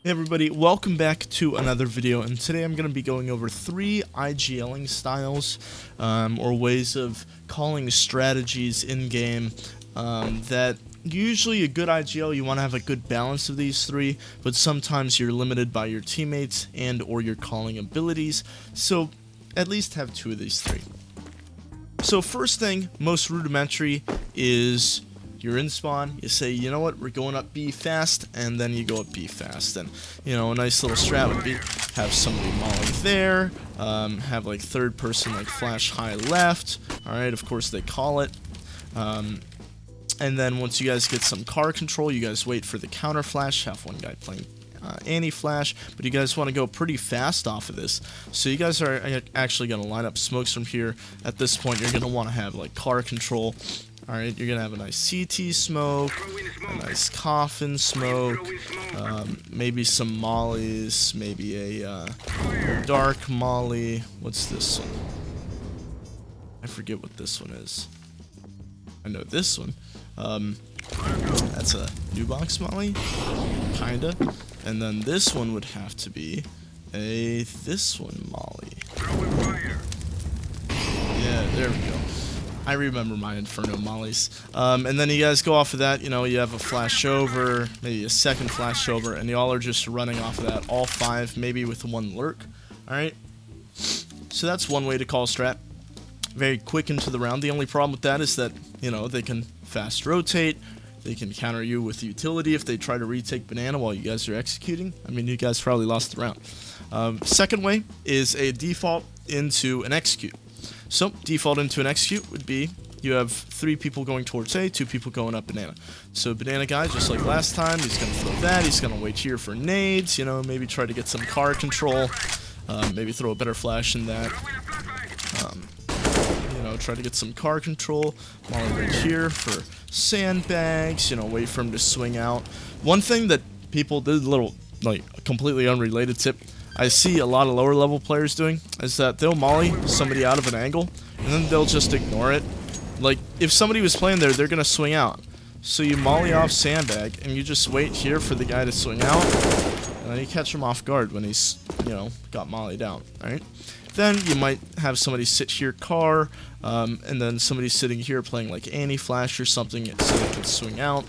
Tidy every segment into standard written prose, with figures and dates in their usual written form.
Hey everybody, welcome back to another video, and today I'm going to be going over 3 IGLing styles, or ways of calling strategies in-game, that usually a good IGL, you want to have a good balance of these 3, but sometimes you're limited by your teammates and or your calling abilities, so at least have 2 of these 3. So first thing, most rudimentary, is you're in spawn, you say, you know what, we're going up B fast, and then you go up B fast. And, you know, a nice little strat would be have somebody molly there, have like third person like flash high left, alright, of course they call it. And then once you guys get some car control, you guys wait for the counter flash, have one guy playing anti-flash, but you guys want to go pretty fast off of this. So you guys are actually going to line up smokes from here. At this point, you're going to want to have like car control. Alright, you're going to have a nice CT smoke, a nice coffin smoke, maybe some mollies, maybe a dark molly. What's this one? I forget what this one is. I know this one. That's a new box molly, kinda. And then this one would have to be this one molly. Yeah, there we go. I remember my Inferno mollies. And then you guys go off of that, you know, you have a flash over, maybe a second flash over, and y'all are just running off of that, all 5, maybe with 1 lurk. Alright? So that's one way to call strat. Very quick into the round. The only problem with that is that, you know, they can fast rotate, they can counter you with utility if they try to retake banana while you guys are executing. I mean, you guys probably lost the round. Second way is a default into an execute. So, default into an execute would be, you have 3 people going towards A, 2 people going up banana. So, banana guy, just like last time, he's going to throw that, he's going to wait here for nades, you know, maybe try to get some car control, maybe throw a better flash in that, you know, try to get some car control, molly right here for sandbags, you know, wait for him to swing out. One thing that people did, a little, like, completely unrelated tip, I see a lot of lower level players doing is that they'll molly somebody out of an angle and then they'll just ignore it. Like, if somebody was playing there, they're gonna swing out. So you molly off sandbag and you just wait here for the guy to swing out, and then you catch him off guard when he's, you know, got mollied out. Alright? Then you might have somebody sit here car, and then somebody sitting here playing like anti-flash or something so they can swing out.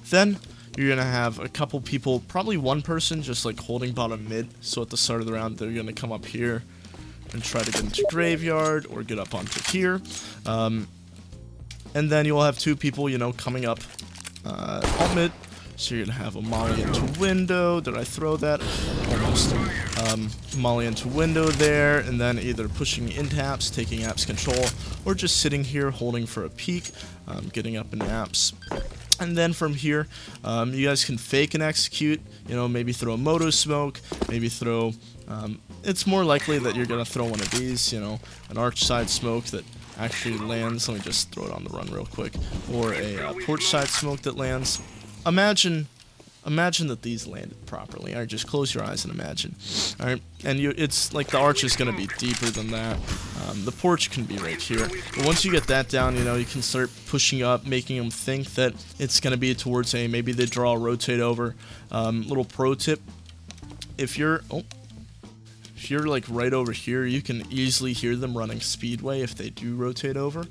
Then you're going to have a couple people, probably one person just like holding bottom mid, so at the start of the round they're going to come up here and try to get into graveyard or get up onto here. And then you'll have 2 people, you know, coming up alt mid, so you're going to have a molly into window. Did I throw that? Almost. Molly into window there, and then either pushing into apps, taking apps control, or just sitting here holding for a peek, getting up in apps. And then from here, you guys can fake and execute, you know, maybe throw a moto smoke, maybe throw, it's more likely that you're going to throw one of these, you know, an arch side smoke that actually lands. Let me just throw it on the run real quick. Or a porch side smoke that lands. Imagine that these landed properly. Alright, just close your eyes and imagine. Alright, and it's like the arch is going to be deeper than that. The porch can be right here. But once you get that down, you know, you can start pushing up, making them think that it's going to be towards A. Maybe they draw, rotate over. Little pro tip. If you're like right over here, you can easily hear them running speedway if they do rotate over.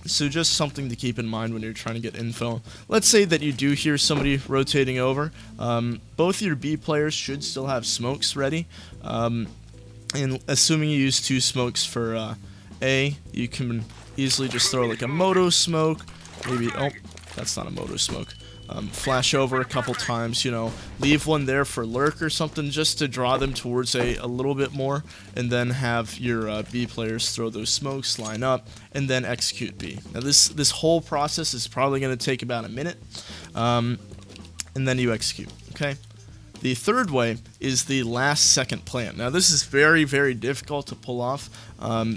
So just something to keep in mind when you're trying to get info. Let's say that you do hear somebody rotating over. Both your B players should still have smokes ready. And assuming you use 2 smokes for A, you can easily just throw like a moto smoke. Maybe, oh, that's not a moto smoke. Flash over a couple times, you know, leave one there for lurk or something just to draw them towards A little bit more, and then have your B players throw those smokes, line up, and then execute B. Now this whole process is probably going to take about a minute, and then you execute, okay? The third way is the last second plan. Now this is very, very difficult to pull off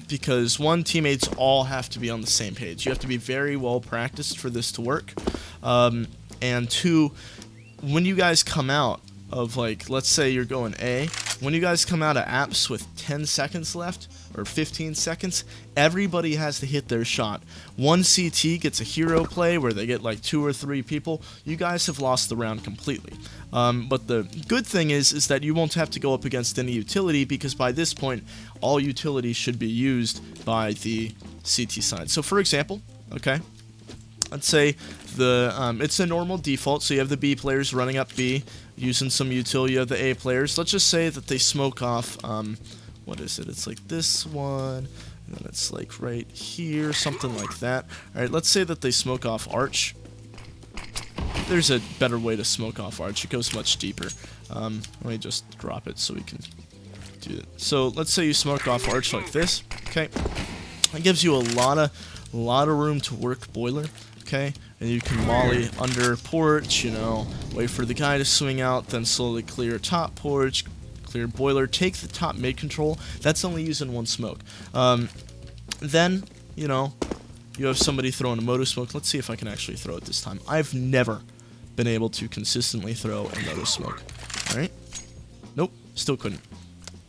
because 1, teammates all have to be on the same page. You have to be very well practiced for this to work. And 2, when you guys come out of, like, let's say you're going A when you guys come out of apps with 10 seconds left, or 15 seconds, everybody has to hit their shot. One CT gets a hero play where they get like 2 or 3 people. You guys have lost the round completely. But the good thing is that you won't have to go up against any utility, because by this point, all utilities should be used by the CT side. So for example, okay, let's say it's a normal default, so you have the B players running up B, using some utility of the A players. Let's just say that they smoke off, what is it? It's like this one, and then it's like right here, something like that. Alright, let's say that they smoke off Arch. There's a better way to smoke off Arch. It goes much deeper. Let me just drop it so we can do it. So let's say you smoke off Arch like this, okay? It gives you a lot of room to work Boiler, okay? And you can molly under porch, you know, wait for the guy to swing out, then slowly clear top porch, clear Boiler, take the top mid control. That's only using one smoke. Then, you know, you have somebody throwing a moto smoke. Let's see if I can actually throw it this time. I've never been able to consistently throw a moto smoke. Alright? Nope, still couldn't.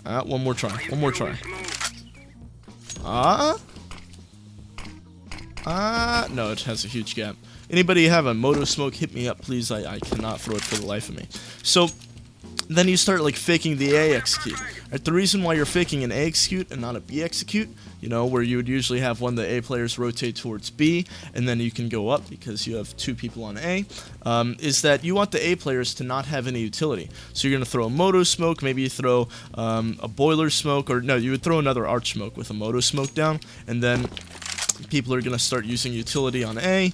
One more try. One more try. No, it has a huge gap. Anybody have a moto smoke, hit me up, please. I cannot throw it for the life of me. So, then you start like faking the A execute. Right, the reason why you're faking an A execute and not a B execute, you know, where you would usually have one of the A players rotate towards B, and then you can go up because you have 2 people on A, is that you want the A players to not have any utility. So you're going to throw a moto smoke, maybe you throw a boiler smoke, or no, you would throw another arch smoke with a moto smoke down, and then people are going to start using utility on A.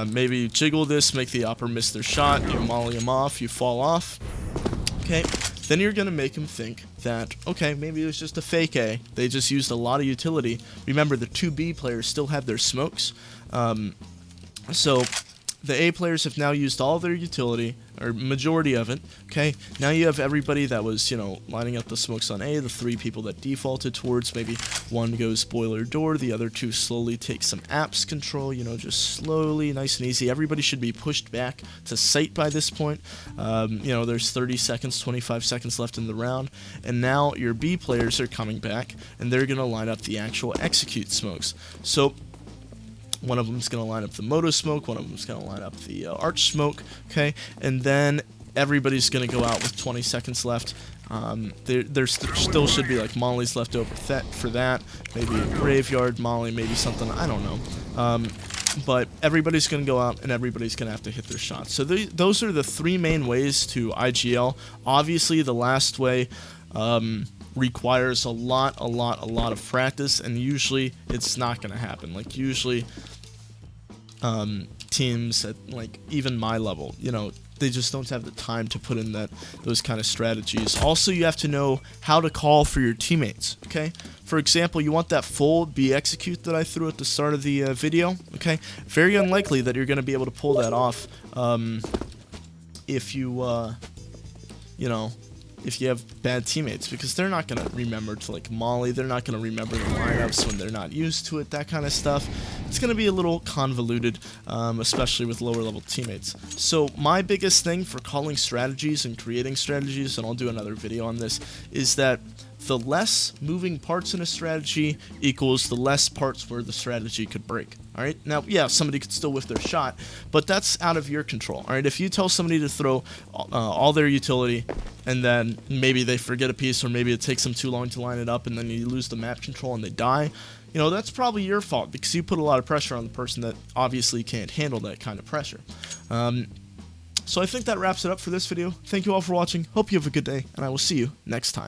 Maybe you jiggle this, make the opper miss their shot, you molly them off, you fall off. Okay, then you're going to make them think that, okay, maybe it was just a fake A. They just used a lot of utility. Remember, the 2 B players still have their smokes. So the A players have now used all their utility, or majority of it, okay? Now you have everybody that was, you know, lining up the smokes on A, the 3 people that defaulted towards, maybe one goes boiler door, the other 2 slowly take some apps control, you know, just slowly, nice and easy. Everybody should be pushed back to site by this point. You know, there's 30 seconds, 25 seconds left in the round, and now your B players are coming back, and they're going to line up the actual execute smokes. So one of them is going to line up the moto smoke, one of them is going to line up the arch smoke, okay? And then everybody's going to go out with 20 seconds left. There still should be like mollies left over for that. Maybe a graveyard molly, maybe something, I don't know. But everybody's going to go out and everybody's going to have to hit their shots. So those are the 3 main ways to IGL. Obviously, the last way requires a lot of practice, and usually it's not going to happen. Like usually teams at like even my level, you know, they just don't have the time to put in those kind of strategies. Also, you have to know how to call for your teammates, okay? For example, you want that full B execute that I threw at the start of the video, okay? Very unlikely that you're going to be able to pull that off if you, you know, if you have bad teammates, because they're not going to remember to like molly, they're not going to remember the lineups when they're not used to it, that kind of stuff. It's going to be a little convoluted, especially with lower level teammates. So my biggest thing for calling strategies and creating strategies, and I'll do another video on this, is that the less moving parts in a strategy equals the less parts where the strategy could break. Alright, now, yeah, somebody could still whiff their shot, but that's out of your control. Alright, if you tell somebody to throw all their utility, and then maybe they forget a piece, or maybe it takes them too long to line it up, and then you lose the map control and they die, you know, that's probably your fault, because you put a lot of pressure on the person that obviously can't handle that kind of pressure. So I think that wraps it up for this video. Thank you all for watching, hope you have a good day, and I will see you next time.